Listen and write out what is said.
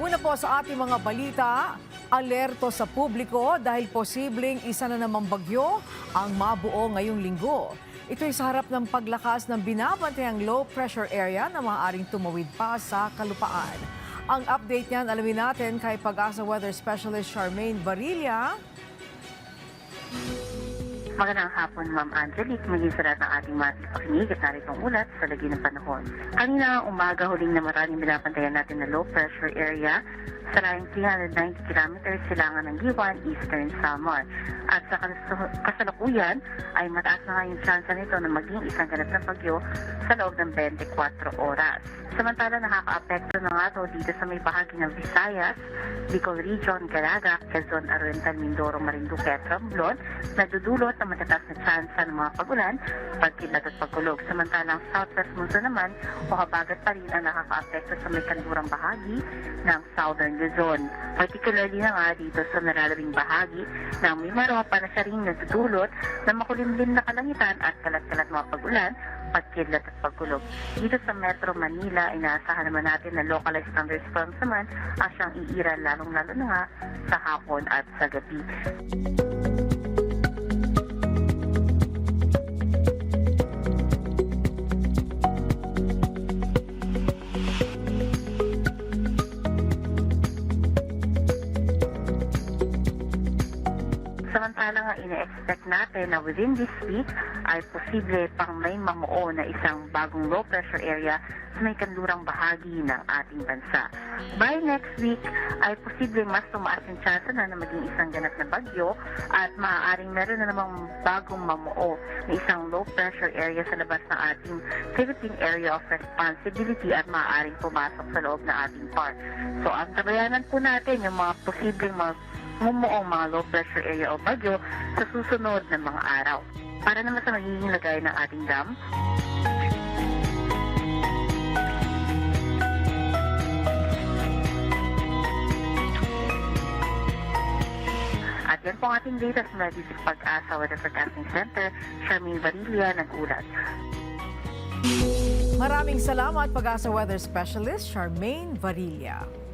Una po sa ating mga balita, alerto sa publiko dahil posibleng isa na namang bagyo ang mabuo ngayong linggo. Ito'y sa harap ng paglakas ng binabantayang low pressure area na maaaring tumawid pa sa kalupaan. Ang update niyan alamin natin kay Pag-asa Weather Specialist Charmaine Barilla. Magandang hapon, Ma'am Angelique. Maging salat ng ating mga pakinig at naritong ulat sa lagi ng panahon. Kanina umaga huling na maraming binabantayan natin na low pressure area sa layong 390 kilometers silangan ng Giwan, Eastern Samar. At sa kasalukuyan ay mataas na nga yung chance nito na maging isang ganap na bagyo sa loob ng 24 oras. Samantala nakaka-apekto na nga ito dito sa may bahagi ng Visayas, Bicol Region, Caraga, Quezon, Oriental, Mindoro, Marinduque at Romblon na dudulot na matataas na chance ng mga pagulan, pagkilat at pagkulog. Samantalang Southwest Luzon naman o habagat pa rin ang nakaka-apekto sa may kanlurang bahagi ng Southern Luzon. Particularly na nga dito sa nalalabing bahagi ng Mimaropa na siya rin nagdudulot na makulimlim na kalangitan at kalat-kalat mga pagulan, pagkidlat at pagkulog. Dito sa Metro Manila, inaasahan naman natin na localized thunderstorms naman ang siyang iiral lalong-lalo na nga sa hapon at sa gabi. Samantala nga ina-expect natin na within this week ay posible pang may mamuo na isang bagong low pressure area sa may kanlurang bahagi ng ating bansa. By next week ay posible mas tumaas yung chance na maging isang ganap na bagyo at maaaring meron na namang bagong mamuo na isang low pressure area sa labas ng ating Philippine Area of Responsibility at maaaring pumasok sa loob ng ating part. So ang tabayanan po natin yung mga posibleng mumuong mga low pressure area o bagyo sa susunod na mga araw. Para naman sa magiging lagay ng ating dam, at yan po ang ating data sa Pag-asa Weather Forecasting Center. Charmaine Barilla nag-ulat. Maraming salamat Pag-asa Weather Specialist Charmaine Barilla.